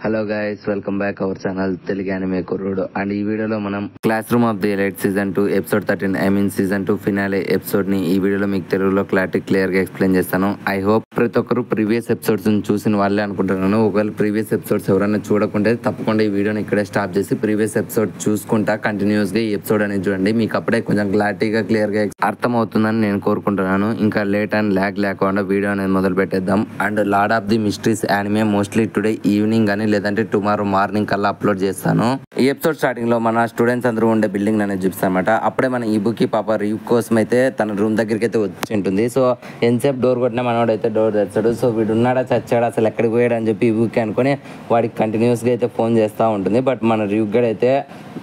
Hello guys, welcome back our channel Telugu anime కుర్రోడు. And ఈ వీడియోలో మనం class room of the elite season 2 episode 13 season 2 finale episode ని ఈ వీడియోలో మీకు తెలుగులో క్లియర్ గా ఎక్స్ప్లెయిన్ చేస్తాను. ఐ హోప్ ప్రతి ఒక్కరు ప్రీవియస్ ఎపిసోడ్స్ చూసిన వాళ్ళే అనుకుంటున్నాను. ఒకవేళ ప్రీవియస్ ఎపిసోడ్స్ ఎవరైనా చూడకుంటే తప్పకుండా ఈ వీడియోని ఇక్కడే స్టాప్ చేసి ప్రీవియస్ ఎపిసోడ్ చూసుకుంటా కంటిన్యూస్ గా ఈ ఎపిసోడ్ అనేది చూడండి. మీకు అప్పుడే కొంచెం క్లారిటీగా క్లియర్ గా అర్థం అవుతుందని నేను కోరుకుంటున్నాను. ఇంకా లేట్ అండ్ ల్యాగ్ లేకుండా వీడియో అనేది మొదలు పెట్టేద్దాం. And lord of the mysteries anime mostly today evening కానీ లేదంటే టుమారో మార్నింగ్ కల్లా అప్లోడ్ చేస్తాను. ఈ ఎపిసోడ్ స్టార్టింగ్ లో మన స్టూడెంట్స్ అందరూ ఉండే బిల్డింగ్ అనేది చూపిస్తాను అనమాట. అప్పుడే మన ఈ బుక్ పాప రివ్ కోసం అయితే తన రూమ్ దగ్గరికి అయితే వచ్చి ఉంటుంది. సో ఎంతసేపు డోర్ కొట్టినా మనోడు అయితే డోర్ తెచ్చాడు. సో వీడు ఉన్నాడా చచ్చాడా అసలు ఎక్కడికి పోయాడు అని చెప్పి ఈ బుక్ అనుకుని వాడికి కంటిన్యూస్ గా అయితే ఫోన్ చేస్తూ ఉంటుంది. బట్ మన రివ్ గడ్ అయితే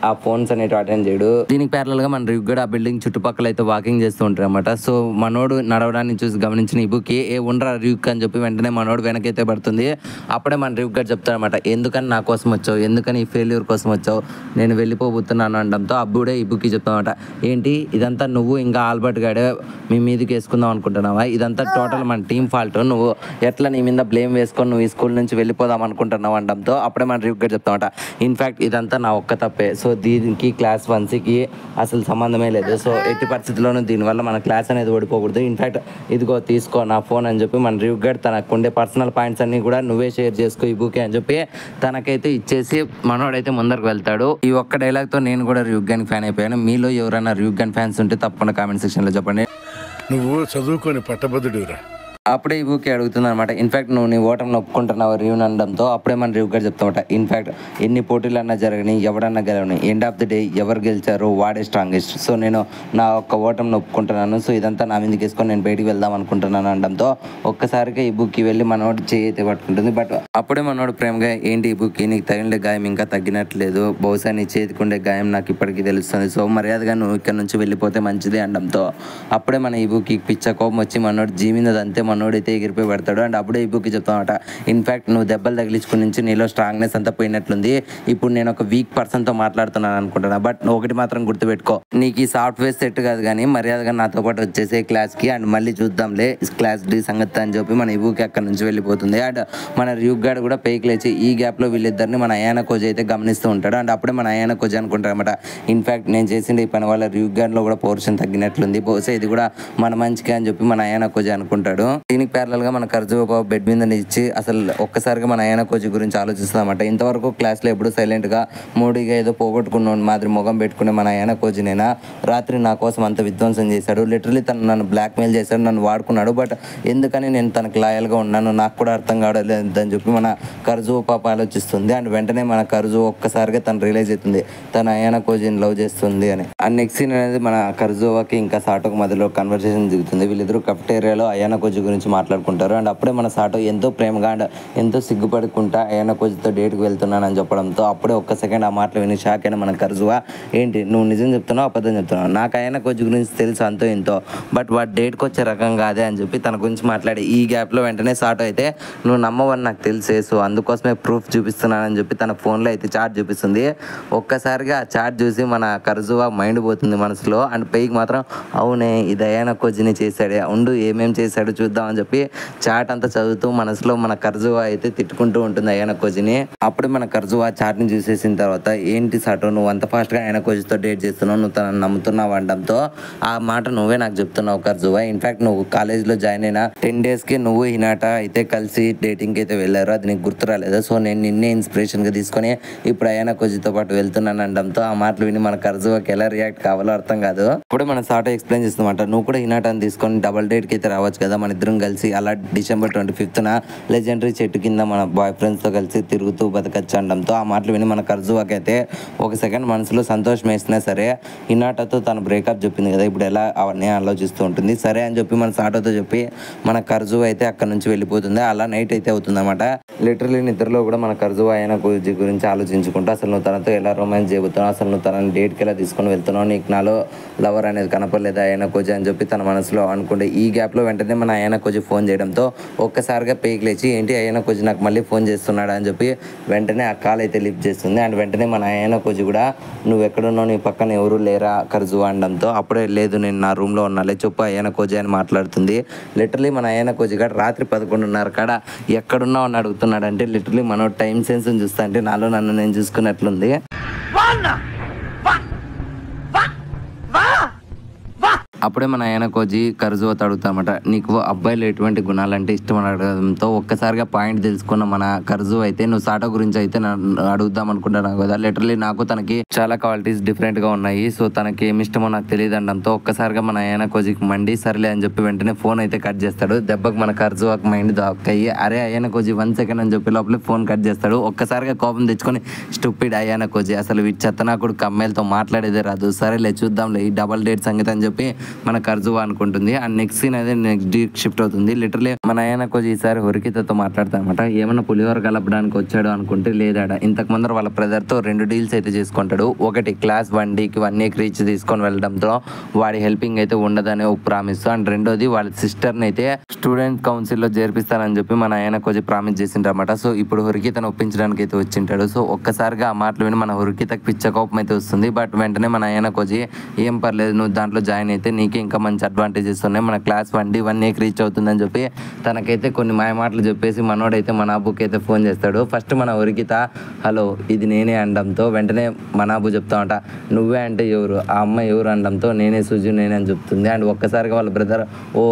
ఆ ఫోన్స్ అనేవి అటెండ్ చేయడు. దీనికి ప్యారల్ గా మన రివ్ గడ్ ఆ బిల్డింగ్ చుట్టుపక్కల అయితే వాకింగ్ చేస్తూ ఉంటారు అనమాట. సో మనోడు నడవడాన్ని చూసి గమనించిన ఈ బుక్ ఉండరా రివ్ అని చెప్పి వెంటనే మనోడు వెనకైతే పడుతుంది. అప్పుడే మన రివ్ గడ్ చెప్తాడు అనమాట, ఎందుకని నా కోసం వచ్చావు, ఎందుకని ఈ ఫెయిల్యూర్ కోసం వచ్చావు, నేను వెళ్ళిపోబోతున్నాను అనడంతో అప్పుడే ఈ బుక్కి చెప్తామన్నమాట, ఏంటి ఇదంతా నువ్వు ఇంకా ఆల్బర్ట్ గాడే మీ మీదకి వేసుకుందాం అనుకుంటున్నావా, ఇదంతా టోటల్ మన టీం ఫాల్ట్, నువ్వు ఎట్లా నీ మీద బ్లేమ్ వేసుకొని నువ్వు ఈ స్కూల్ నుంచి వెళ్ళిపోదాం అనుకుంటున్నావు అనడంతో అప్పుడే మన రివ్ గడ్ చెప్తామన్నమాట, ఇన్ఫ్యాక్ట్ ఇదంతా నా ఒక్క తప్పే, సో దీనికి క్లాస్ 1కి అసలు సంబంధమే లేదు, సో ఎట్టి పరిస్థితుల్లోనూ దీనివల్ల మన క్లాస్ అనేది ఓడిపోకూడదు, ఇన్ఫ్యాక్ట్ ఇదిగో తీసుకో నా ఫోన్ అని చెప్పి మన రివ్ గడ్ తనకు ఉండే పర్సనల్ పాయింట్స్ అన్ని కూడా నువ్వే షేర్ చేసుకో ఈ బుక్ అని చెప్పి తనకైతే ఇచ్చేసి మనోడైతే ముందరకు వెళ్తాడు. ఈ ఒక్క డైలాగ్ తో నేను కూడా రివ్ గన్ ఫ్యాన్ అయిపోయాను. మీలో ఎవరైనా రివ్ గన్ ఫ్యాన్స్ ఉంటే తప్పకుండా కామెంట్ సెక్షన్ లో చెప్పండి. నువ్వు చదువుకొని పట్టభద్రుడురా. అప్పుడే ఈ బుక్ అడుగుతుంది అనమాట, ఇన్ఫాక్ట్ నువ్వు నీ ఓటర్ని ఒప్పుకుంటున్నావు రివ్ అనడంతో అప్పుడే మన రివ్ గడ్ చెప్తామట, ఇన్ఫాక్ట్ ఎన్ని పోటీలన్నా జరగని ఎవడన్నా గెలవని ఎండ్ ఆఫ్ ది డే ఎవరు గెలిచారో వాడే స్ట్రాంగెస్ట్, సో నేను నా ఒక్క ఓటర్ని ఒప్పుకుంటున్నాను, సో ఇదంతా నా మీదకి వేసుకొని నేను బయటికి వెళ్దాం అనుకుంటున్నాను అనడంతో ఒక్కసారిగా ఈ బుక్కి వెళ్ళి మనోడు చేయి అయితే పట్టుకుంటుంది. బట్ అప్పుడే మనోడు ప్రేమగా, ఏంటి ఈ బుక్ నీకు తగిలిన గాయం ఇంకా తగ్గినట్లేదు, బహుశా నీ చేతికి ఉండే గాయం నాకు ఇప్పటికీ తెలుస్తుంది, సో మర్యాదగా నువ్వు ఇక్కడ నుంచి వెళ్ళిపోతే మంచిది అనడంతో అప్పుడే మన ఈ బుక్కి పిచ్చ కోపం వచ్చి మనోడు జీవినదంతే మనోడైతే ఎగిరిపోయి పెడతాడు. అండ్ అప్పుడే ఈ బుక్ చెప్తామట, ఇన్ఫాక్ట్ నువ్వు దెబ్బలు తగిలించుకుని నుంచి నీలో స్ట్రాంగ్నెస్ అంతా పోయినట్లుంది, ఇప్పుడు నేను ఒక వీక్ పర్సన్తో మాట్లాడుతున్నాను అనుకుంటున్నా, బట్ ఒకటి మాత్రం గుర్తుపెట్టుకో, నీకు ఈ సాఫ్ట్వేర్ సెట్ కాదు కానీ మర్యాదగా నాతో పాటు వచ్చేసే క్లాస్కి, అండ్ మళ్ళీ చూద్దాంలే క్లాస్ డి సంగతి అని చెప్పి మన ఈ బుక్ అక్కడ నుంచి వెళ్ళిపోతుంది. అండ్ మన రివ్ గాడ్ కూడా పైకి లేచి ఈ గ్యాప్లో వీళ్ళిద్దరిని మన అయానా కోజ్ అయితే గమనిస్తూ ఉంటాడు. అండ్ అప్పుడే మన అయానా కోజ్ అనుకుంటారు అనమాట, ఇన్ఫాక్ట్ నేను చేసిన ఈ పని వల్ల రివ్ గాడ్లో కూడా పోర్షన్ తగ్గినట్లుంది, బహుశా ఇది కూడా మన మంచిగా అని చెప్పి మన అయానా కోజ్ అనుకుంటాడు. దీనికి ప్యారల్ గా మన కర్జువా బెడ్ మీద ఇచ్చి అసలు ఒక్కసారిగా మన అయానా కోజ్ గురించి ఆలోచిస్తామన్నమాట. ఇంతవరకు క్లాస్ లో ఎప్పుడు సైలెంట్ గా మూడిగా ఏదో పోగొట్టుకున్న మాదిరి ముఖం పెట్టుకునే మన అయానా కోజ్ నేనా రాత్రి నా కోసం అంత విధ్వంసం చేశాడు, లిటరలీ తను నన్ను బ్లాక్ మెయిల్ చేశాడు, నన్ను వాడుకున్నాడు, బట్ ఎందుకని నేను తనకు లాయల్ గా ఉన్నాను నాకు కూడా అర్థం కావట్లేదు అని చెప్పి మన కర్జువా పాప ఆలోచిస్తుంది. అండ్ వెంటనే మన కర్జువా ఒక్కసారిగా తను రియలైజ్ అవుతుంది తన అయానా కోజ్ని లవ్ చేస్తుంది అని. అండ్ నెక్స్ట్ సీన్ అనేది మన కర్జువాకి ఇంకా సాటోకి మధ్యలో కన్వర్సేషన్ దిగుతుంది. వీళ్ళిద్దరు కఫ్టేరియాలో అయానా కోజ్ గురించి మాట్లాడుకుంటారు. అండ్ అప్పుడే మన సాటో ఎంతో ప్రేమగా అండ్ ఎంతో సిగ్గుపడుకుంటా అయానా కోజ్తో డేట్కి వెళ్తున్నానని చెప్పడంతో అప్పుడే ఒక్క సెకండ్ ఆ మాటలు విని షాక్ అయిన మన కర్జువా, ఏంటి నువ్వు నిజం చెప్తున్నావు అబద్ధం చెప్తున్నావు, నాకు అయానా కోజ్ గురించి తెలుసు అంతో ఎంతో, బట్ వాడు డేట్కి వచ్చే రకం కాదే అని చెప్పి తన గురించి మాట్లాడి ఈ గ్యాప్లో వెంటనే సాటో అయితే నువ్వు నమ్మవని నాకు తెలిసే, సో అందుకోసమే ప్రూఫ్ చూపిస్తున్నానని చెప్పి తన ఫోన్లో అయితే చార్ట్ చూపిస్తుంది. ఒక్కసారిగా ఆ చార్ట్ చూసి మన కర్జువా మైండ్ పోతుంది మనసులో. అండ్ పైకి మాత్రం అవునే ఇది అయానా కోజ్ని చేశాడే, ఉండు ఏమేం చేశాడు చూద్దామని చెప్పి చాట్ అంతా చదువుతూ మనసులో మన కర్జువా అయితే తిట్టుకుంటూ ఉంటుంది అయానా కోజ్ని. అప్పుడే మన కర్జువా చాట్ని చూసేసిన తర్వాత, ఏంటి సాటో నువ్వు అంత ఫాస్ట్గా అయానా కోజ్తో డేట్ చేస్తున్నావు, నువ్వు తనని నమ్ముతున్నావు అనడంతో ఆ మాట నువ్వే నాకు చెప్తున్నావు కర్జువా, ఇన్ఫాక్ట్ నువ్వు కాలేజ్లో జాయిన్ అయిన 10 daysకి నువ్వు హినాటా అయితే కలిసి డేటింగ్కి అయితే వెళ్ళారు, అది నీకు గుర్తు రాలేదు, సో నేను నిన్నే ఇన్స్పిరేషన్గా తీసుకొని ఇప్పుడు అయానా కోజ్తో పాటు వెళ్తున్నాను అనడంతో ఆ మాటలు విని మన కర్జువాకి ఎలా రియాక్ట్ కావాలో అర్థం కాదు. అప్పుడే మన సాటో ఎక్స్ప్లెయిన్ చేస్తుందన్నమాట, నువ్వు కూడా హినాటాని తీసుకొని డబల్ డేట్కి అయితే రావచ్చు కదా, మన ఇద్దరం కలిసి అలా December 25th లెజెండరీ చెట్టు కింద మన బాయ్ ఫ్రెండ్స్తో కలిసి తిరుగుతూ బతకచ్చు అనడంతో ఆ మాటలు విని మన కర్జువాకి అయితే ఒక సెకండ్ మనసులో సంతోషం వేసినా సరే హినాటాతో తను బ్రేకప్ చెప్పింది కదా ఇప్పుడు ఎలా అవన్నీ ఆలోచిస్తూ ఉంటుంది. సరే అని చెప్పి మన సాటోతో చెప్పి మన కర్జువా అయితే అక్కడ నుంచి వెళ్ళిపోతుంది. అలా నైట్ అయితే అవుతుంది అనమాట. లిటరలీ నిద్రలో కూడా మన కర్జువా అయానా కోజ్ గురించి ఆలోచించుకుంటూ అసలు నువ్వు తనతో ఎలా రొమాన్స్ చేయబోతున్నావు, అసలు నువ్వు తనని డేట్కి ఎలా తీసుకొని వెళ్తున్నావు, నీకు నాలో లవర్ అనేది కనపడలేదు అయానా కోజ్ అని చెప్పి తన మనసులో అనుకుంటే ఈ గ్యాప్లో వెంటనే మన అయానా కొద్ది ఫోన్ చేయడంతో ఒక్కసారిగా పేకి లేచి ఏంటి అయ్యన కొద్ది నాకు మళ్ళీ ఫోన్ చేస్తున్నాడు అని చెప్పి వెంటనే ఆ కాల్ అయితే లిఫ్ట్ చేస్తుంది. అండ్ వెంటనే మన అయ్యన కొద్ది కూడా నువ్వు ఎక్కడున్నావు, నీ పక్కన ఎవరు లేరా కర్జు అనడంతో అప్పుడే లేదు నేను నా రూమ్లో ఉన్నాలే చెప్పు అయ్యన కోజీ అని మాట్లాడుతుంది. లిటరలీ మన అయ్యన కోజీ గారు రాత్రి 11:30 కాడ ఎక్కడున్నావు అని అడుగుతున్నాడు. అంటే లిటరలీ మనం టైం సెన్స్ చూస్తా అంటే నాలో నన్ను నేను చూసుకున్నట్లుంది. అప్పుడే మన ఆయన కోజీ కర్జువతో అడుగుతామట నీకు అబ్బాయిలు ఎటువంటి గుణాలంటే ఇష్టం అని అడగడంతో ఒక్కసారిగా పాయింట్ తెలుసుకున్న మన కర్జు అయితే నువ్వు సాటో గురించి అయితే అడుగుదాం అనుకుంటున్నావు కదా. లిటరలీ నాకు తనకి చాలా క్వాలిటీస్ డిఫరెంట్ గా ఉన్నాయి. సో తనకి ఏమి ఇష్టమో నాకు తెలియదు అనడంతో ఒక్కసారిగా మన ఆయన కోజీకి మండి సరేలే అని చెప్పి వెంటనే ఫోన్ అయితే కట్ చేస్తాడు. దెబ్బకి మన కర్జువాకి మైండ్ దాక్కయ్యి అరే అయ్యన కోజీ 1 సెకండ్ అని చెప్పి లోపల ఫోన్ కట్ చేస్తాడు. ఒక్కసారిగా కోపం తెచ్చుకొని స్టూపిడ్ అయ్యన కోజీ అసలు వీటి చెత్తనాకుడు కమ్మేలతో మాట్లాడేదే రాదు, సరేలే చూద్దాంలే ఈ డబల్ డేట్ సంగతి అని చెప్పి మన కర్జువా అనుకుంటుంది. అండ్ నెక్స్ట్ సీన్ అయితే నెక్స్ట్ డే షిఫ్ట్ అవుతుంది. లిటరలీ మన ఆయన కొంచెం ఈసారి హొరికితతో మాట్లాడతానమాట. ఏమన్నా పులిహోర కలపడానికి వచ్చాడు అనుకుంటే లేదాడ ఇంతకు ముందర వాళ్ళ బ్రదర్ తో 2 డీల్స్ అయితే చేసుకుంటాడు. ఒకటి క్లాస్ 1Dకి 1 వీక్ రీచ్ తీసుకొని వెళ్ళడంతో వాడి హెల్పింగ్ అయితే ఉండదని ఒక ప్రామిస్. అండ్ రెండోది వాళ్ళ సిస్టర్ని అయితే స్టూడెంట్ కౌన్సిల్లో చేర్పిస్తానని చెప్పి మన ఆయన కొంచెం ప్రామిస్ చేసింటారన్నమాట. సో ఇప్పుడు హొరికితను ఒప్పించడానికి అయితే వచ్చింటాడు. సో ఒక్కసారిగా ఆ మాటలు విని మన హొరికితకి పిచ్చ కోపం అయితే వస్తుంది. బట్ వెంటనే మన ఆయన కొంచెం ఏం పర్లేదు నువ్వు దాంట్లో జాయిన్ అయితే నీకే ఇంకా మంచి అడ్వాంటేజెస్ ఉన్నాయి, మన క్లాస్ 1D 1 వీక్ రీచ్ అవుతుందని చెప్పి తనకైతే కొన్ని మాయ మాటలు చెప్పేసి మనోడైతే మనాబుకి అయితే ఫోన్ చేస్తాడు. ఫస్ట్ మన హొరికిత హలో ఇది నేనే అనడంతో వెంటనే మనాబు చెప్తామంట నువ్వే అంటే ఎవరు ఆ అమ్మాయి ఎవరు అనడంతో నేనే సుజు నేనే అని చెప్తుంది. అండ్ ఒక్కసారిగా వాళ్ళ బ్రదర్ ఓ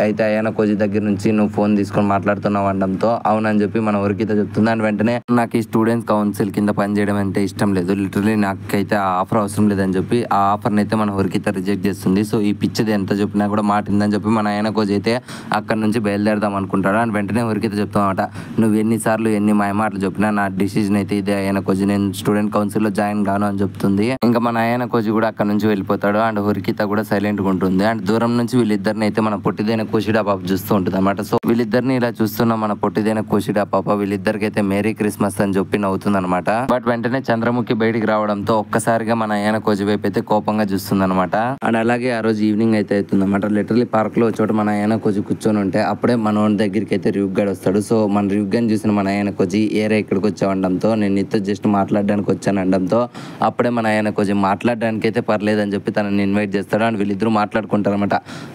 అయితే అయ్యాన కోజీ దగ్గర నుంచి నువ్వు ఫోన్ తీసుకొని మాట్లాడుతున్నావు అనడంతో అవునని చెప్పి మన హొరికిత చెప్తుంది. అండ్ వెంటనే నాకు ఈ స్టూడెంట్స్ కౌన్సిల్ కింద పనిచేయడం అంటే ఇష్టం లేదు, లిటరలీ నాకైతే ఆ ఆఫర్ అవసరం లేదని చెప్పి ఆ ఆఫర్ని అయితే మన హొరికిత రిజెక్ట్ చేస్తుంది. సో ఈ పిచ్చిది ఎంత చెప్పినా కూడా మాటిందని చెప్పి మన ఆయన కోజీ అయితే అక్కడ నుంచి బయలుదేరదాం అనుకుంటాడు. అండ్ వెంటనే హొరికిత చెప్తామట నువ్వు ఎన్నిసార్లు ఎన్ని మాయ మాటలు చెప్పినా నా డిసిజన్ అయితే ఇదే ఆయన కోజీ, నేను స్టూడెంట్ కౌన్సిల్లో జాయిన్ కాను అని చెప్తుంది. ఇంకా మన ఆయన కోజీ కూడా అక్కడ నుంచి వెళ్ళిపోతాడు. అండ్ హొరికిత కూడా సైలెంట్గా ఉంటుంది. అండ్ దూరం నుంచి వీళ్ళిద్దరిని అయితే మన పొట్టిదైన కోషిడా పాప చూస్తూ ఉంటుంది అనమాట. సో వీళ్ళిద్దరిని ఇలా చూస్తున్న మన పొట్టిదైన కోషిడా పాప వీళ్ళిద్దరికి అయితే మేరీ క్రిస్మస్ అని చెప్పి నవ్వుతుంది అనమాట. బట్ వెంటనే చంద్రముఖి బయటికి రావడంతో ఒక్కసారిగా మన ఆయన కోజీ వైపు అయితే కోపంగా చూస్తుంది అనమాట. అండ్ అలాగే ఆ రోజు ఈవినింగ్ అయితే అవుతుంది అనమాట. లిటరలీ పార్క్ లో చోట మన ఆయన కోజీ కూర్చొని ఉంటే అప్పుడే మన దగ్గరికి అయితే రివ్యూ గడ్ వస్తాడు. సో మన రివ్యూ గడ్ చూసిన మన ఆయన కోజీ ఏరే ఇక్కడికి వచ్చావడంతో నేను నీతో జస్ట్ మాట్లాడడానికి వచ్చాను అనడంతో అప్పుడే మన ఆయన కోజీ మాట్లాడడానికి అయితే పర్లేదని చెప్పి తనని ఇన్వైట్ చేస్తాడు. అండ్ వీళ్ళిద్దరూ మాట్లాడుకుంటారు అనమాట.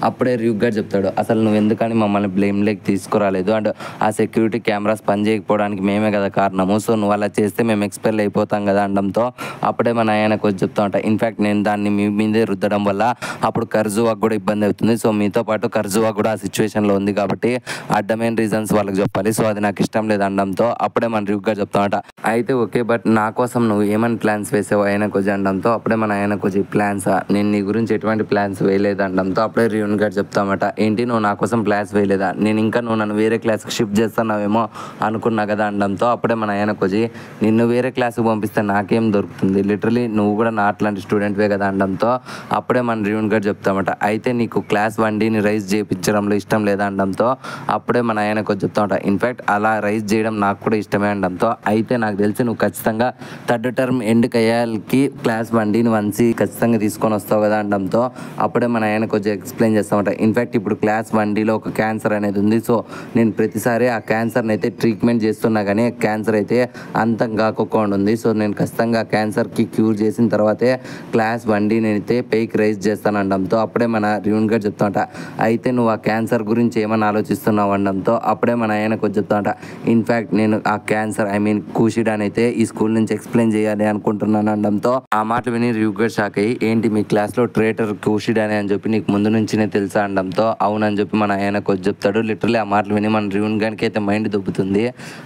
అప్పుడే రివ్యూ గడ్ చెప్తాడు అసలు నువ్వు ఎందుకని మమ్మల్ని బ్లేమ్ లేక్ తీసుకురాలేదు, అండ్ ఆ సెక్యూరిటీ కెమెరాస్ పని చేయకపోవడానికి మేమే కదా కారణము, సో నువ్వు అలా చేస్తే మేము ఎక్స్పైర్ అయిపోతాం కదా అనడంతో అప్పుడే మన ఆయన కోజీ చెప్తా ఉంటా ఇన్ఫాక్ట్ నేను దాన్ని మీ మీదే రుద్దడం వల్ల అప్పుడు కర్జువాకు కూడా ఇబ్బంది అవుతుంది, సో మీతో పాటు కర్జువా కూడా ఆ సిచ్యువేషన్లో ఉంది కాబట్టి అడ్డమైన రీజన్స్ వాళ్ళకి చెప్పాలి, సో అది నాకు ఇష్టం లేదు అనడంతో అప్పుడే మన రివ్యూగా చెప్తామట అయితే ఓకే బట్ నా కోసం నువ్వు ఏమైనా ప్లాన్స్ వేసావు ఆయన కోజీ అనడంతో అప్పుడే మన ఆయన కోజీ ప్లాన్సా నేను నీ గురించి ఎటువంటి ప్లాన్స్ వేయలేదు అనడంతో అప్పుడే రివ్యూన్ గారు చెప్తామట ఏంటి నువ్వు నా కోసం ప్లాన్స్ వేయలేదా, నేను ఇంకా నువ్వు నన్ను వేరే క్లాస్కి షిఫ్ట్ చేస్తున్నావేమో అనుకున్నా కదా అనడంతో అప్పుడే మన ఆయన కోజీ నిన్ను వేరే క్లాస్కి పంపిస్తే నాకేం దొరుకుతుంది, లిటరలీ నువ్వు కూడా నా అట్లాంటి స్టూడెంట్వే కదా అనడంతో అప్పుడే మన రివ్యూన్ గారు చెప్తామట అయితే నీకు క్లాస్ 1Dని రైజ్ చేయించడంలో ఇష్టం లేదా అనడంతో అప్పుడే మన ఆయన కొంచెం చెప్తా ఉంటా ఇన్ఫ్యాక్ట్ అలా రైజ్ చేయడం నాకు కూడా ఇష్టమే అనడంతో అయితే నాకు తెలిసి నువ్వు ఖచ్చితంగా 3rd టర్మ్ ఎండ్ కయ్యాలకి క్లాస్ 1Dని 1C ఖచ్చితంగా తీసుకొని వస్తావు కదా అనడంతో అప్పుడే మన ఆయన కొంచెం ఎక్స్ప్లెయిన్ చేస్తామంట ఇన్ఫ్యాక్ట్ ఇప్పుడు క్లాస్ 1Dలో ఒక క్యాన్సర్ అనేది ఉంది, సో నేను ప్రతిసారి ఆ క్యాన్సర్ని అయితే ట్రీట్మెంట్ చేస్తున్నా కానీ క్యాన్సర్ అయితే అంతం కాకుండా ఉంది, సో నేను ఖచ్చితంగా క్యాన్సర్కి క్యూర్ చేసిన తర్వాతే క్లాస్ 1Dని అయితే పైకి రైజ్ చేస్తాను అనడంతో అప్పుడే మన రివ్యూన్ గారు చెప్తాంట అయితే నువ్వు ఆ క్యాన్సర్ గురించి ఏమని ఆలోచిస్తున్నావు అనడంతో అప్పుడే మన ఆయన కొంచెం చెప్తాంట ఇన్ఫ్యాక్ట్ నేను ఆ క్యాన్సర్ కూషిడాని అయితే ఈ స్కూల్ నుంచి ఎక్స్ప్లెయిన్ చేయాలి అనుకుంటున్నాను అనడంతో ఆ మాటలు విని రివ్యూ గారు షాక్ అయ్యి ఏంటి మీ క్లాస్లో ట్రేటర్ కూషిడాని అని చెప్పి నీకు ముందు నుంచినే తెలుసా అనడంతో అవునని చెప్పి మన ఆయన కొంచెం చెప్తాడు. లిటరలీ ఆ మాటలు విని మన రివ్యూన్ గారికి అయితే మైండ్ దొబ్బుతుంది.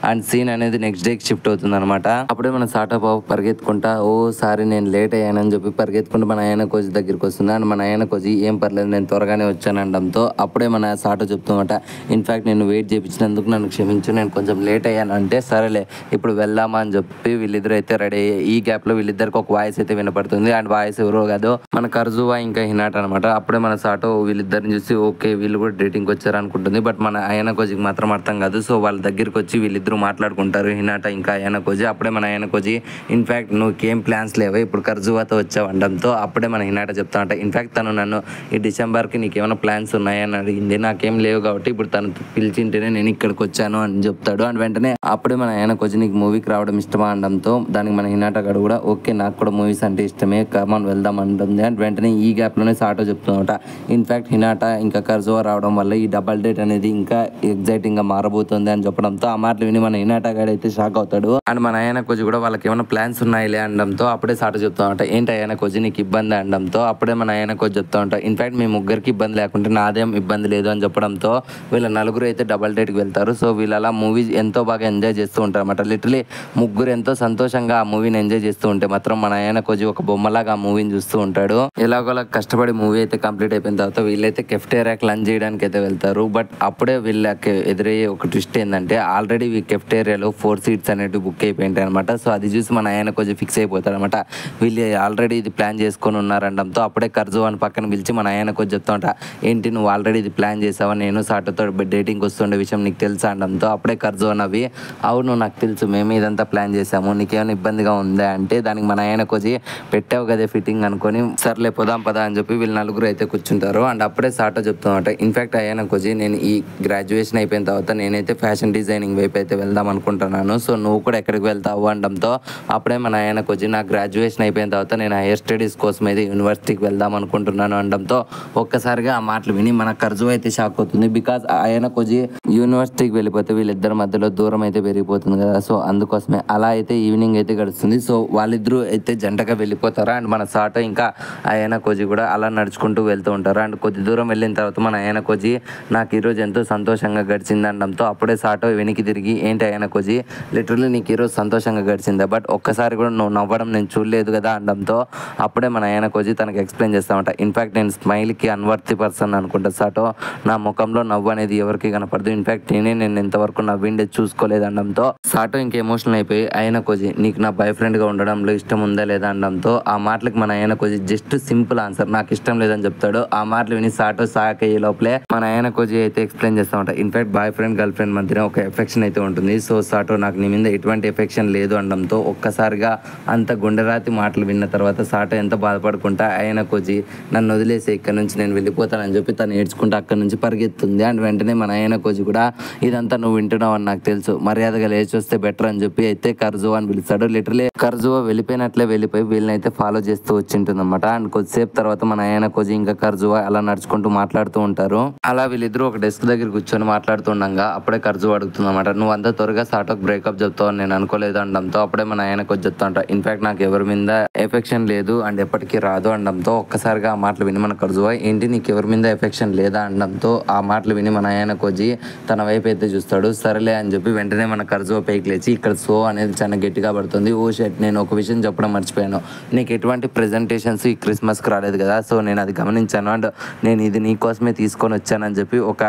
అండ్ సీన్ అనేది నెక్స్ట్ డేకి షిఫ్ట్ అవుతుంది అనమాట. అప్పుడే మన సాటా బాబు పరిగెత్తుకుంటా ఓ సారీ నేను లేట్ అయ్యానని చెప్పి పరిగెత్తుకుంటూ మన ఆయన కోజీ దగ్గరికి వస్తుంది. అండ్ మన ఆయన కోజీ ఏం పర్లేదు నేను త్వరగానే వచ్చాను అనడంతో అప్పుడే మన సాటో చెప్తామట ఇన్ఫ్యాక్ట్ నేను వెయిట్ చేయించినందుకు నన్ను క్షమించు నేను కొంచెం లేట్ అయ్యాను అంటే సరేలే ఇప్పుడు వెళ్దామా అని చెప్పి వీళ్ళిద్దరు అయితే రెడీ అయ్యి ఈ గ్యాప్లో వీళ్ళిద్దరికి ఒక వాయిస్ అయితే వినపడుతుంది. అండ్ వాయిస్ ఎవరో కాదు మన కర్జువా ఇంకా హినాట్ అనమాట. అప్పుడే మన సాటో వీళ్ళిద్దరిని చూసి ఓకే వీళ్ళు కూడా డేటింగ్కి వచ్చారు అనుకుంటుంది. బట్ మన మన అయానా కోజికి మాత్రం అర్థం కాదు. సో వాళ్ళ దగ్గరికి వచ్చి వీళ్ళిద్దరూ మాట్లాడుకుంటారు, హినాటా ఇంకా అయానా కోజి. అప్పుడే మన అయానా కోజి ఇన్ఫ్యాక్ట్ నువ్వుకేం ప్లాన్స్ లేవా ఇప్పుడు కర్జువాతో వచ్చావు అనడంతో అప్పుడే మన హినాటా చెప్తా ఉంటా ఇన్ఫ్యాక్ట్ తను నన్ను ఈ డిసెంబర్కి నీకేమైనా ప్లాన్స్ ఉన్నాయని అడిగింది. నాకేం లేవు కాబట్టి ఇప్పుడు తను పిలిచింటేనే నేను ఇక్కడికి వచ్చాను అని చెప్తాడు. అండ్ వెంటనే అప్పుడే మన అయానా కోజి నీకు మూవీకి రావడం ఇష్టమా అనడంతో దానికి మన హినాటా గడు కూడా ఓకే నాకు కూడా మూవీస్ అంటే ఇష్టమే, కమాన్ వెళ్దాం అంటుంది. అండ్ వెంటనే ఈ గ్యాప్లోనే సాటో చెప్తున్నమాట ఇన్ఫ్యాక్ట్ హినాటా ఇంకా కర్జువా రావడం వల్ల ఈ డబల్ డేట్ అనేది ఇంకా ఎగ్జైటింగ్ గా మారబోతుంది అని చెప్పడంతో ఆ మాటలు విని మన హినాటా గాడు అయితే షాక్ అవుతాడు. అండ్ మన అయానా కోజి కూడా వాళ్ళకి ఏమైనా ప్లాన్స్ ఉన్నాయిలే అనడంతో అప్పుడే సాటో చెప్తా ఉంటా ఏంటి అయానా కోజి నీకు ఇబ్బంది అనడంతో అప్పుడే మన అయానా కోజి చెప్తా ఉంటా ఇన్ఫాక్ట్ మీ ముగ్గురికి ఇబ్బంది లేకుంటే నాదేం ఇబ్బంది లేదు అని చెప్పడంతో వీళ్ళ నలుగురు అయితే డబల్ డేట్కి వెళ్తారు. సో వీళ్ళు అలా మూవీ ఎంతో బాగా ఎంజాయ్ చేస్తూ ఉంటారు అనమాట. లిటరలీ ముగ్గురు ఎంతో సంతోషంగా ఆ మూవీని ఎంజాయ్ చేస్తూ ఉంటే మాత్రం మన అయానా కోజి ఒక బొమ్మలాగా ఆ మూవీని చూస్తూ ఉంటాడు. ఎలాగోలా కష్టపడి మూవీ అయితే కంప్లీట్ అయిపోయిన తర్వాత వీళ్ళైతే కెఫ్టేరియాకి లంచ్ చేయడానికి అయితే వెళ్తారు. బట్ అప్పుడే వీళ్ళకి ఎదురయ్యే ఒక ట్విస్ట్ ఏంటంటే ఆల్రెడీ ఈ కెఫ్టేరియాలో 4 సీట్స్ అనేవి బుక్ అయిపోయింటాయి అనమాట. సో అది చూసి మన అయానా కోజి ఫిక్స్ అయిపోతాడు అనమాట. వీళ్ళు ఆల్రెడీ ఇది ప్లాన్ చేసుకొని ఉన్నారనడంతో అప్పుడే కర్జువాని పక్కన పిలిచి మన అయానా కోజి చెప్తా ఉంటా ఏంటి నువ్వు ఆల్రెడీ ఇది ప్లాన్ చేసావా, నేను సాటోతో డేటింగ్ వస్తుండే విషయం నీకు తెలుసా అనడంతో అప్పుడే కర్జువాన్ అవి అవును నాకు తెలుసు మేము ఇదంతా ప్లాన్ చేసాము నీకేమైనా ఇబ్బందిగా ఉందా అంటే దానికి మన అయానా కోజి పెట్టావు కదే ఫిట్టింగ్ అనుకొని సర్లే పోదాం పదా అని చెప్పి వీళ్ళు నలుగురు అయితే కూర్చుంటారు. అండ్ అప్పుడే సాటో చెప్తున్నమాట ఇన్ఫాక్ట్ అయానా కోజి నేను ఈ గ్రాడ్యుయేషన్ అయిపోయిన తర్వాత నేనైతే ఫ్యాషన్ డిజైనింగ్ వైపు అయితే వెళ్దాం అనుకుంటున్నాను. సో నువ్వు కూడా ఎక్కడికి వెళ్తావు అనడంతో అప్పుడే మన అయానా కోజి నా గ్రాడ్యుయేషన్ అయిపోయిన తర్వాత నేను హైయర్ స్టడీస్ కోసం అయితే యూనివర్సిటీకి వెళ్దాం అనుకుంటున్నాను అనడంతో ఒక్కసారిగా ఆ మాటలు విని మన కర్జువా అయితే షాక్ అవుతుంది. బికాజ్ అయానా కోజి యూనివర్సిటీకి వెళ్ళిపోతే వీళ్ళిద్దరి మధ్యలో దూరం అయితే పెరిగిపోతుంది కదా. సో అందుకోసమే అలా అయితే ఈవినింగ్ అయితే గడుస్తుంది. సో వాళ్ళిద్దరూ అయితే జంటగా వెళ్ళిపోతారు. అండ్ మన సాటో ఇంకా అయానా కోజి కూడా అలా నడుచుకుంటూ వెళ్తూ ఉంటారు. అండ్ కొద్ది దూరం వెళ్ళిన తర్వాత మన అయానా కోజి నాకు ఈరోజు ఎంతో సంతోషంగా గడిచింది అనడంతో అప్పుడే సాటో వెనక్కి తిరిగి ఏంటి అయానా కోజి లిటరల్లీ నీకు ఈరోజు సంతోషంగా గడిచిందా బట్ ఒక్కసారి కూడా నువ్వు నవ్వడం నేను చూడలేదు కదా అనడంతో అప్పుడే మన అయానా కోజి తనకు ఎక్స్ప్లెయిన్ చేస్తామంట ఇన్ఫాక్ట్ నేను స్మైల్కి అన్వర్తి పర్సన్ అనుకుంటా సాటో నా ముఖంలో నవ్వు అనేది ఎవరికి కనపడదు ఇన్ఫాక్ట్ నేను ఎంతవరకు నవ్విండే చూసుకోలేదు అనడంతో సాటో ఇంకా ఎమోషనల్ అయిపోయి అయానా కోజి నీకు నా బాయ్ ఫ్రెండ్గా ఉండడంలో ఇష్టం ఉందా లేదా అనడంతో ఆ మాటలకు మన అయానా కోజి జస్ట్ సింపుల్ ఆన్సర్ నాకు ఇష్టం లేదని చెప్తాడు. ఆ మాటలు విని సాటో సాక్ అయ్యే లోపలే మన అయానా కోజి అయితే ఎక్స్ప్లెయిన్ చేస్తామంట in fact boy friend girl friend మధ్యన ఒక ఎఫెక్షన్ అయితే ఉంటుంది. సో సాటో నాకు నీ మీద ఎటువంటి ఎఫెక్షన్ లేదు అనడంతో ఒక్కసారిగా అంత గుండెరాతి మాటలు విన్న తర్వాత సాటో ఎంత బాధపడుకుంటా అయానా కోజి నన్ను వదిలేసి ఇక్కడ నుంచి నేను వెళ్ళిపోతానని చెప్పి తను ఏడ్చుకుంటూ అక్కడ నుంచి పరిగెత్తుంది. అండ్ వెంటనే మన అయానా కోజి కూడా ఇదంతా నువ్వు వింటున్నావు అని నాకు తెలుసు మర్యాదగా లేచి వస్తే బెటర్ అని చెప్పి అయితే కర్జువా అని పిలుస్తాడు. లిటరలీ కర్జువా వెళ్ళిపోయినట్లే వెళ్ళిపోయి వీళ్ళని అయితే ఫాలో చేస్తూ వచ్చింటుంది అనమాట. అండ్ కొద్దిసేపు తర్వాత మన అయానా కోజి ఇంకా కర్జువా అలా నడుచుకుంటూ మాట్లాడుతూ ఉంటారు. అలా వీళ్ళిద్దరూ ఒక డెస్క్ దగ్గర కూర్చొని మాట్లాడుతుండగా అప్పుడే కర్జువా అడుగుతుంది అనమాట నువ్వు అంతా త్వరగా సాటోకి బ్రేకప్ చెప్తావు నేను అనుకోలేదు అనడంతో అప్పుడే మన అయానా కోజి చెప్తా ఉంటా ఇన్ఫాక్ట్ నాకు ఎవరి మీద ఎఫెక్షన్ లేదు అండ్ ఎప్పటికీ రాదు అనడంతో ఒక్కసారిగా ఆ మాటలు విని మన కర్జువా ఏంటి నీకు ఎవరి మీద ఎఫెక్షన్ లేదా అనడంతో ఆ మాటలు విని మన అయానా కోజి తన వైపు అయితే చూస్తాడు. సరేలే అని చెప్పి వెంటనే మన కర్జువా పైకి లేచి ఇక్కడ సో అనేది చాలా గట్టిగా పడుతుంది. ఓ షెట్ నేను ఒక విషయం చెప్పడం మర్చిపోయాను నీకు ఎటువంటి ప్రెజెంటేషన్స్ ఈ క్రిస్మస్కి రాలేదు కదా సో నేను అది గమనించాను అండ్ నేను ఇది నీ కోసమే తీసుకొని వచ్చానని చెప్పి ఒక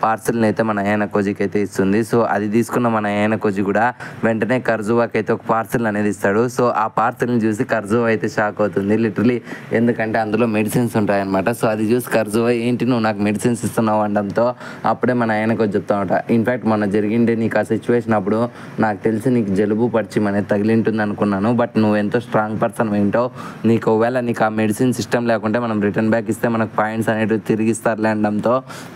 పార్సల్ని అయితే మన అయానా కోజికి అయితే ఇస్తుంది. సో అది తీసుకున్న మన అయానా కోజి కూడా వెంటనే కర్జువాకి అయితే ఒక పార్సల్ అనేది ఇస్తాడు. సో ఆ పార్సల్ని చూసి కర్జువా అయితే షాక్ అవుతుంది లిటరలీ ఎందుకంటే అందులో మెడిసిన్స్ ఉంటాయన్నమాట. సో అది చూసి కర్జువా ఏంటి నువ్వు నాకు మెడిసిన్స్ ఇస్తున్నావు అనడంతో అప్పుడే మన అయానా కోజి చెప్తా ఉంటా ఇన్ఫాక్ట్ మొన్న జరిగిండే నీకు ఆ సిచ్యువేషన్ అప్పుడు నాకు తెలిసి నీకు జలుబు పరిచయం అనేది తగిలింటుంది అనుకున్నాను బట్ నువ్వు ఎంతో స్ట్రాంగ్ పర్సన్ ఏంటో నీకు ఒకవేళ నీకు ఆ మెడిసిన్ సిస్టమ్ లేకుంటే మనం రిటర్న్ బ్యాక్ ఇస్తే మనకు పాయింట్స్ అనేవి తిరిగిస్తారులే అనడంతో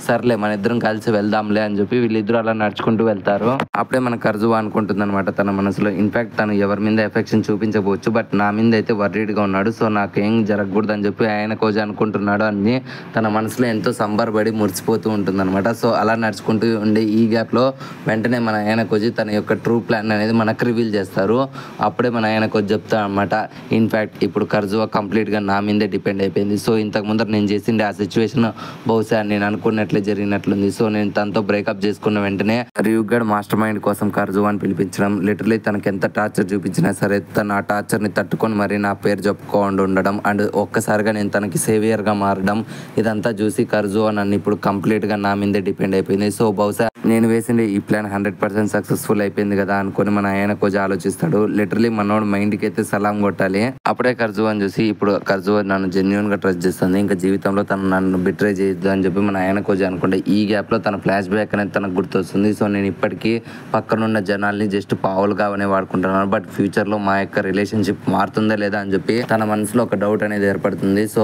సర్లే మన ఇద్దరం కలిసి వెళ్దాంలే అని చెప్పి వీళ్ళిద్దరూ అలా నడుచుకుంటూ వెళ్తారు. అప్పుడే మన కర్జువా అనుకుంటుంది అనమాట తన మనసులో ఇన్ఫాక్ట్ తను ఎవరి మీద ఎఫెక్షన్ చూపించకపోవచ్చు బట్ నా మీద అయితే వర్రీడ్గా ఉన్నాడు సో నాకేం జరగకూడదు అని చెప్పి అయానా కోజి అనుకుంటున్నాడు అని తన మనసులో ఎంతో సంబరపడి మురిసిపోతూ ఉంటుంది అనమాట. సో అలా నడుచుకుంటూ ఉండే ఈ గ్యాప్లో వెంటనే మన అయానా కోజి తన యొక్క ట్రూ ప్లాన్ అనేది మనకు రివీల్ చేస్తారు. అప్పుడే మన అయానా కోజి చెప్తా అనమాట ఇన్ఫాక్ట్ ఇప్పుడు కర్జువా కంప్లీట్గా నా మీదే డిపెండ్ అయిపోయింది. సో ఇంతకు ముందర నేను చేసిండే ఆ సిచ్యువేషన్ బహుశా నేను అనుకున్నట్లే జరిగినట్లుంది. సో నేను తనతో బ్రేకప్ చేసుకున్న వెంటనే రియుగడ్ మాస్టర్ మైండ్ కోసం కర్జువాని పిలిపించడం లిటరలీ తనకి ఎంత టార్చర్ చూపించినా సరే తను ఆ టార్చర్ని తట్టుకొని మరి నా పేరు చెప్పుకోకుండా ఉండడం అండ్ ఒక్కసారిగా నేను తనకి సేవియర్గా మారడం ఇదంతా చూసి కర్జువా నన్ను ఇప్పుడు కంప్లీట్గా నా మీదే డిపెండ్ అయిపోయింది. సో బహుశా నేను వేసిన ఈ ప్లాన్ 100% సక్సెస్ఫుల్ అయిపోయింది కదా అనుకొని మన ఆయన కొంచెం ఆలోచిస్తాడు. లిటరలీ మనోడు మైండ్కి అయితే సలాం కొట్టాలి. అప్పుడే కర్జువాని చూసి ఇప్పుడు కర్జువా నన్ను జెన్యున్ గా ట్రస్ట్ చేస్తుంది, ఇంకా జీవితంలో తను నన్ను బిట్రే చేయొద్దు అని చెప్పి మన ఆయన కొంచెం అనుకుంటే ఈ గ్యాప్ లో తన ఫ్లాష్ బ్యాక్ అనేది తనకు గుర్తొస్తుంది. సో నేను ఇప్పటికీ పక్కనున్న జనాల్ని జస్ట్ పావులుగానే వాడుకుంటున్నాను, బట్ ఫ్యూచర్ లో మా యొక్క రిలేషన్షిప్ మారుతుందా లేదా అని చెప్పి తన మనసులో ఒక డౌట్ అనేది ఏర్పడుతుంది. సో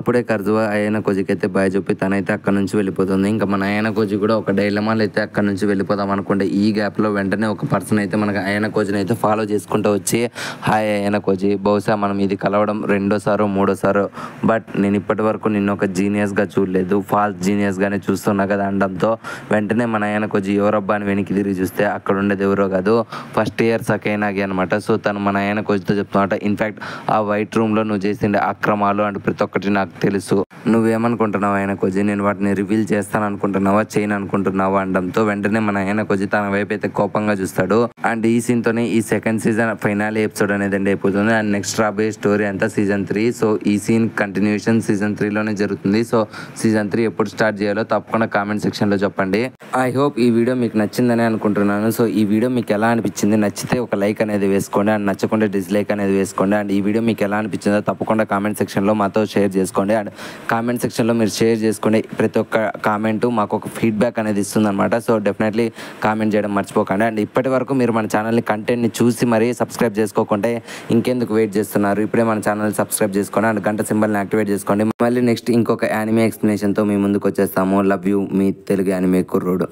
అప్పుడే కర్జువా ఆయన కోజికి అయితే బాయ్ చెప్పి తనైతే అక్కడ నుంచి వెళ్ళిపోతుంది. ఇంకా మన ఆయన కోజి కూడా ఒక డైలమాల్ అయితే అక్కడ నుంచి వెళ్ళిపోదాం అనుకుంటే ఈ గ్యాప్ లో వెంటనే ఒక పర్సన్ అయితే మనకు ఆయన కోజిని అయితే ఫాలో చేసుకుంటూ వచ్చి, హాయ్ ఆయన కోజి, బహుశా మనం ఇది కలవడం రెండోసారో మూడోసారో, బట్ నేను ఇప్పటి వరకు నిన్ను ఒక జీనియస్ గా చూడలేదు, ఫాల్స్ జీనియస్ గానే చూస్తున్నా కదా అనడంతో వెంటనే మన ఆయన కోజి ఎవరబ్బా అని వెనక్కి తిరిగి చూస్తే అక్కడ ఉండేది ఎవరో కాదు, ఫస్ట్ ఇయర్ సకైనాగి అనమాట. సో తను మన ఆయన కోజితో చెప్తున్నమాట, ఇన్ఫాక్ట్ ఆ వైట్ రూమ్ లో నువ్వు చేసిండే అక్రమాలు అండ్ ప్రతి ఒక్కటి నాకు తెలుసు, నువ్వేమనుకుంటున్నావు ఆయన కోజి, నేను వాటిని రివీల్ చేస్తాను అనుకుంటున్నావా చేయను అనుకుంటున్నావా అనడంతో వెంటనే మన ఆయన కోజి తన వైపు అయితే కోపంగా చూస్తాడు. అండ్ ఈ సీన్ తోనే ఈ సెకండ్ సీజన్ ఫైనల్ ఎపిసోడ్ అనేది ఎండ్ అయిపోతుంది. అండ్ నెక్స్ట్ రాబోయే స్టోరీ అంతా సీజన్ 3. సో ఈ సీన్ కంటిన్యూషన్ సీజన్ 3 లోనే జరుగుతుంది. సో సీజన్ 3 ఎప్పుడు స్టార్ట్ చేయాలో తప్పకుండా కామెంట్ సెక్షన్ లో చెప్పండి. ఐ హోప్ ఈ వీడియో మీకు నచ్చిందని అనుకుంటున్నాను. సో ఈ వీడియో మీకు ఎలా అనిపించింది, నచ్చితే ఒక లైక్ అనేది వేసుకోండి, అండ్ నచ్చకుండా డిస్లైక్ అనేది వేసుకోండి. అండ్ ఈ వీడియో మీకు ఎలా అనిపించిందో తప్పకుండా కామెంట్ సెక్షన్ లో మాతో షేర్ చేసుకోండి. అండ్ కామెంట్ సెక్షన్ లో మీరు షేర్ చేసుకోండి, ప్రతి ఒక్క కామెంట్ మాకు ఒక ఫీడ్బ్యాక్ అనేది ఇస్తుంది అనమాట. సో డెఫినెట్లీ కామెంట్ చేయడం మర్చిపోకండి. అండ్ ఇప్పటి వరకు మీరు మన ఛానల్ని కంటెంట్ని చూసి మరీ సబ్స్క్రైబ్ చేసుకోకుంటే ఇంకెందుకు వెయిట్ చేస్తున్నారు, ఇప్పుడే మన ఛానల్ సబ్స్క్రైబ్ చేసుకోండి అండ్ గంట సింబల్ని యాక్టివేట్ చేసుకోండి. మళ్ళీ నెక్స్ట్ ఇంకొక యానిమే ఎక్స్ప్లెనేషన్తో మీ ముందుకు వచ్చేస్తాము. Love you, me Telugu anime కుర్రోడు.